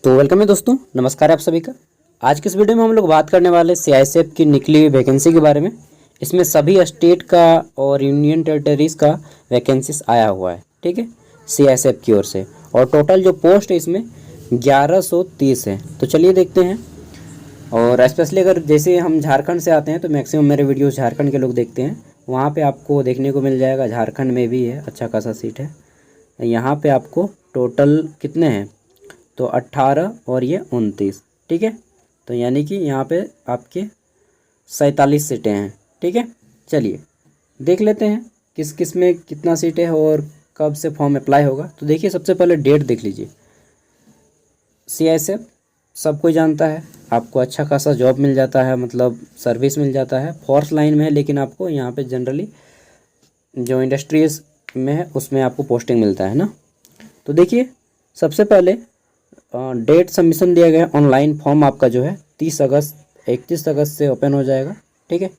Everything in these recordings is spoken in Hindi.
तो वेलकम है दोस्तों, नमस्कार आप सभी का। आज के इस वीडियो में हम लोग बात करने वाले सीआईएसएफ की निकली हुई वैकेंसी के बारे में। इसमें सभी स्टेट का और यूनियन टेरिटरीज का वैकेंसीज आया हुआ है, ठीक है, सीआईएसएफ की ओर से। और टोटल जो पोस्ट है इसमें 1130 है। तो चलिए देखते हैं। और स्पेशली अगर जैसे हम झारखंड से आते हैं तो मैक्सिमम मेरे वीडियोस झारखंड के लोग देखते हैं। वहाँ पे आपको देखने को मिल जाएगा, झारखंड में भी है, अच्छा खासा सीट है। यहाँ पे आपको टोटल कितने हैं, तो 18 और ये 29, ठीक है। तो यानी कि यहाँ पे आपके 47 सीटें हैं, ठीक है। चलिए देख लेते हैं किस किस में कितना सीट है और कब से फॉर्म अप्लाई होगा। तो देखिए, सबसे पहले डेट देख लीजिए। सीआईएसएफ सब कोई जानता है, आपको अच्छा खासा जॉब मिल जाता है, मतलब सर्विस मिल जाता है। फोर्स लाइन में है, लेकिन आपको यहाँ पे जनरली जो इंडस्ट्रीज में है उसमें आपको पोस्टिंग मिलता है ना। तो देखिए, सबसे पहले डेट सबमिशन दिया गया है। ऑनलाइन फॉर्म आपका जो है 31 अगस्त से ओपन हो जाएगा, ठीक है।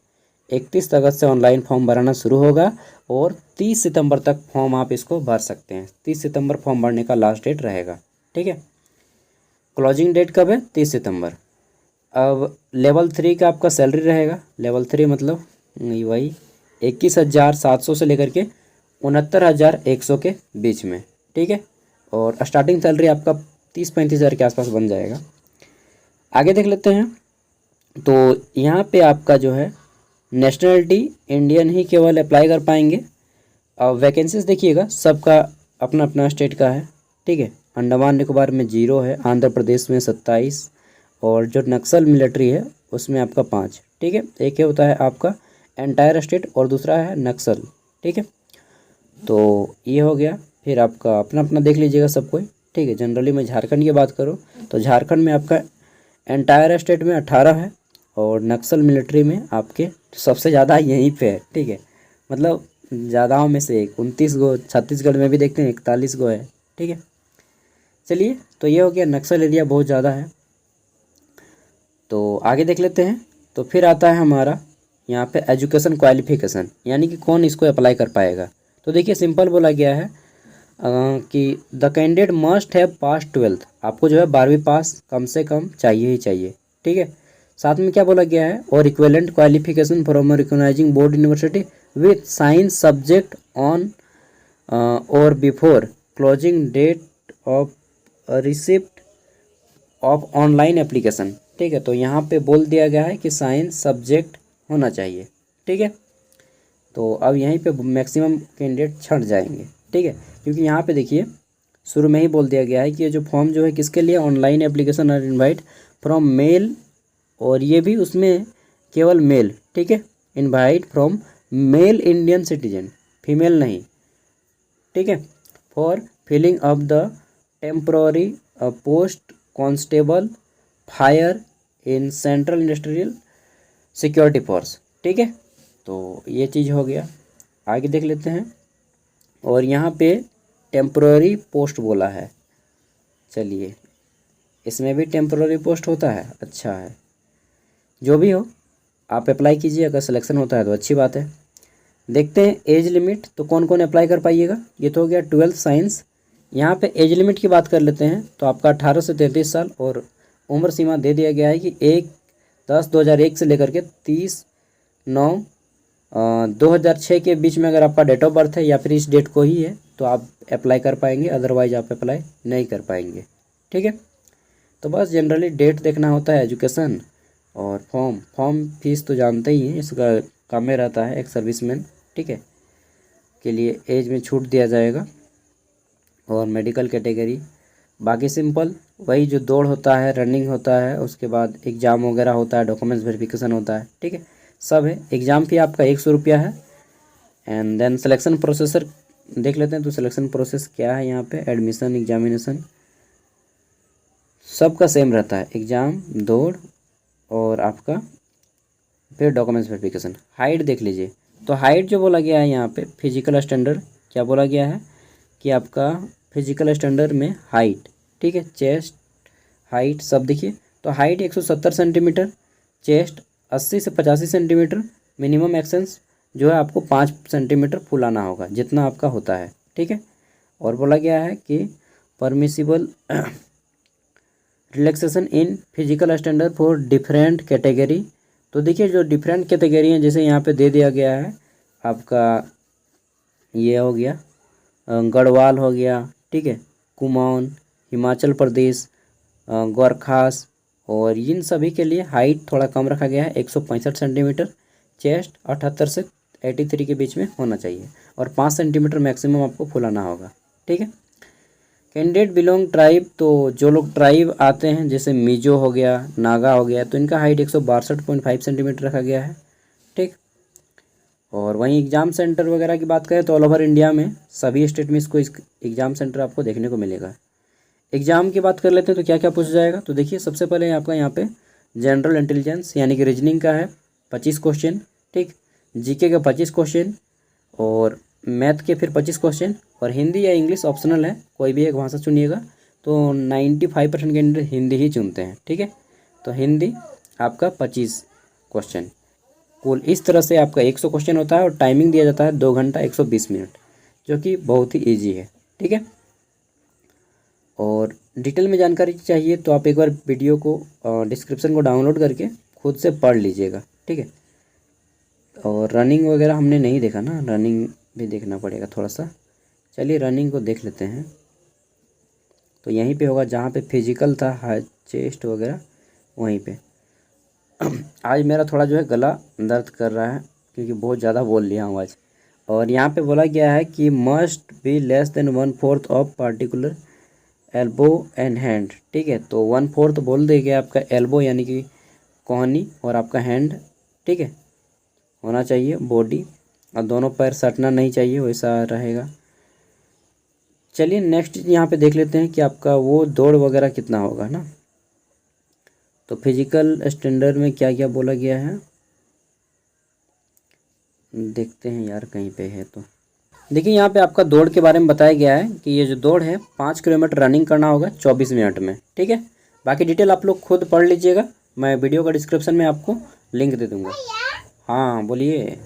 31 अगस्त से ऑनलाइन फॉर्म भरना शुरू होगा और 30 सितंबर तक फॉर्म आप इसको भर सकते हैं। 30 सितंबर फॉर्म भरने का लास्ट डेट रहेगा, ठीक है। क्लोजिंग डेट कब है, 30 सितंबर। अब लेवल 3 का आपका सैलरी रहेगा। लेवल 3 मतलब वही 21,700 से लेकर के 69,100 के बीच में, ठीक है। और स्टार्टिंग सैलरी आपका 30-35 हज़ार के आसपास बन जाएगा। आगे देख लेते हैं। तो यहाँ पे आपका जो है नेशनलिटी इंडियन ही केवल अप्लाई कर पाएंगे। अब वैकेंसीज देखिएगा, सबका अपना अपना स्टेट का है, ठीक है। अंडमान निकोबार में 0 है, आंध्र प्रदेश में 27, और जो नक्सल मिलिट्री है उसमें आपका 5, ठीक है। एक है होता है आपका एंटायर स्टेट और दूसरा है नक्सल, ठीक है। तो ये हो गया। फिर आपका अपना अपना देख लीजिएगा सब कोई, ठीक है। जनरली मैं झारखंड की बात करूँ तो झारखंड में आपका एंटायर स्टेट में 18 है और नक्सल मिलिट्री में आपके सबसे ज़्यादा यहीं पे है, ठीक है। मतलब ज़्यादाओं में से एक 29 गो। छत्तीसगढ़ में भी देखते हैं 41 गो है, ठीक है। चलिए, तो ये हो गया, नक्सल एरिया बहुत ज़्यादा है। तो आगे देख लेते हैं। तो फिर आता है हमारा यहाँ पे एजुकेशन क्वालिफिकेशन, यानी कि कौन इसको अप्लाई कर पाएगा। तो देखिए, सिंपल बोला गया है कि the candidate must have pass 12th। आपको जो है 12वीं पास कम से कम चाहिए ही चाहिए, ठीक है। साथ में क्या बोला गया है, और equivalent qualification from recognizing board university with science subject on और before closing date of receipt of online application, ठीक है। तो यहाँ पे बोल दिया गया है कि साइंस सब्जेक्ट होना चाहिए, ठीक है। तो अब यहीं पे मैक्सिमम कैंडिडेट छंट जाएंगे, ठीक है। क्योंकि यहाँ पे देखिए, शुरू में ही बोल दिया गया है कि ये जो फॉर्म जो है किसके लिए, ऑनलाइन एप्लीकेशन और इनवाइट फ्रॉम मेल, और ये भी उसमें केवल मेल, ठीक है। Invite from male Indian citizen, female नहीं, ठीक है, for filling up the temporary post constable fire in central industrial security force, ठीक है। तो ये चीज़ हो गया। आगे देख लेते हैं। और यहाँ पे टेम्प्रोरी पोस्ट बोला है। चलिए, इसमें भी टेम्प्रोरी पोस्ट होता है, अच्छा है। जो भी हो, आप अप्लाई कीजिए, अगर सिलेक्शन होता है तो अच्छी बात है। देखते हैं एज लिमिट, तो कौन कौन अप्लाई कर पाइएगा। ये तो हो गया 12th साइंस। यहाँ पे एज लिमिट की बात कर लेते हैं। तो आपका 18 से 33 साल, और उम्र सीमा दे दिया गया है कि 1/10/2001 से लेकर के 30/9/2006 के बीच में अगर आपका डेट ऑफ बर्थ है या फिर इस डेट को ही है तो आप अप्लाई कर पाएंगे, अदरवाइज आप अप्लाई नहीं कर पाएंगे, ठीक है। तो बस जनरली डेट देखना होता है, एजुकेशन और फॉर्म फीस तो जानते ही हैं, इसका काम में रहता है एक सर्विसमैन, ठीक है, के लिए एज में छूट दिया जाएगा। और मेडिकल कैटेगरी बाकी सिंपल वही, जो दौड़ होता है, रनिंग होता है, उसके बाद एग्ज़ाम वगैरह होता है, डॉक्यूमेंट्स वेरिफिकेशन होता है, ठीक है, सब है। एग्ज़ाम फी आपका 100 रुपया है। एंड देन सिलेक्शन प्रोसेसर देख लेते हैं। तो सिलेक्शन प्रोसेस क्या है, यहाँ पे एडमिशन, एग्जामिनेशन सबका सेम रहता है, एग्ज़ाम, दौड़ और आपका फिर डॉक्यूमेंट्स वेरिफिकेशन। हाइट देख लीजिए। तो हाइट जो बोला गया है यहाँ पे, फिजिकल स्टैंडर्ड क्या बोला गया है कि आपका फिजिकल स्टैंडर्ड में हाइट, ठीक है, चेस्ट हाइट सब देखिए। तो हाइट 170 सेंटीमीटर, चेस्ट 80 से 85 सेंटीमीटर, मिनिमम एक्सेंस जो है आपको 5 सेंटीमीटर फुलाना होगा, जितना आपका होता है, ठीक है। और बोला गया है कि permissible relaxation in physical standard for different category. तो देखिए जो डिफरेंट कैटेगरी हैं, जैसे यहाँ पे दे दिया गया है आपका, ये हो गया गढ़वाल हो गया, ठीक है, कुमाऊन, हिमाचल प्रदेश, गोरखास, और इन सभी के लिए हाइट थोड़ा कम रखा गया है, 165 सेंटीमीटर, चेस्ट 78 से 83 के बीच में होना चाहिए, और 5 सेंटीमीटर मैक्सिमम आपको फुलाना होगा, ठीक है। कैंडिडेट बिलोंग ट्राइब, तो जो लोग ट्राइब आते हैं जैसे मिजो हो गया, नागा हो गया, तो इनका हाइट 162.5 सेंटीमीटर रखा गया है, ठीक। और वहीं एग्ज़ाम सेंटर वगैरह की बात करें तो ऑल ओवर इंडिया में सभी स्टेट में इसको एग्ज़ाम सेंटर आपको देखने को मिलेगा। एग्ज़ाम की बात कर लेते हैं तो क्या क्या पूछा जाएगा। तो देखिए सबसे पहले आपका यहाँ पे जनरल इंटेलिजेंस यानी कि रीजनिंग का है 25 क्वेश्चन, ठीक, जीके का 25 क्वेश्चन, और मैथ के फिर 25 क्वेश्चन, और हिंदी या इंग्लिश ऑप्शनल है, कोई भी एक भाषा चुनिएगा। तो 95% कैंडिडेट हिंदी ही चुनते हैं, ठीक है। तो हिंदी आपका 25 क्वेश्चन, कुल इस तरह से आपका 100 क्वेश्चन होता है, और टाइमिंग दिया जाता है 2 घंटा 120 मिनट, जो कि बहुत ही ईजी है, ठीक है। और डिटेल में जानकारी चाहिए तो आप एक बार वीडियो को डिस्क्रिप्शन को डाउनलोड करके खुद से पढ़ लीजिएगा, ठीक है। और रनिंग वगैरह हमने नहीं देखा ना, रनिंग भी देखना पड़ेगा थोड़ा सा। चलिए रनिंग को देख लेते हैं। तो यहीं पे होगा जहाँ पे फिजिकल था, हाई चेस्ट वगैरह, वहीं पे। आज मेरा थोड़ा जो है गला दर्द कर रहा है क्योंकि बहुत ज़्यादा बोल लिया हूँ आज। और यहाँ पे बोला गया है कि must be less than 1/4 of particular elbow and hand, ठीक है। तो 1/4 बोल दे गया आपका एल्बो यानी कि कोहनी, और आपका हैंड, ठीक है, होना चाहिए बॉडी, और दोनों पैर सटना नहीं चाहिए, वैसा रहेगा। चलिए नेक्स्ट यहाँ पे देख लेते हैं कि आपका वो दौड़ वगैरह कितना होगा ना। तो फिजिकल स्टैंडर्ड में क्या क्या बोला गया है देखते हैं यार, कहीं पे है तो। देखिए यहाँ पे आपका दौड़ के बारे में बताया गया है कि ये जो दौड़ है 5 किलोमीटर रनिंग करना होगा 24 मिनट में, ठीक है। बाकी डिटेल आप लोग खुद पढ़ लीजिएगा, मैं वीडियो का डिस्क्रिप्शन में आपको लिंक दे दूँगा। हाँ बोलिए।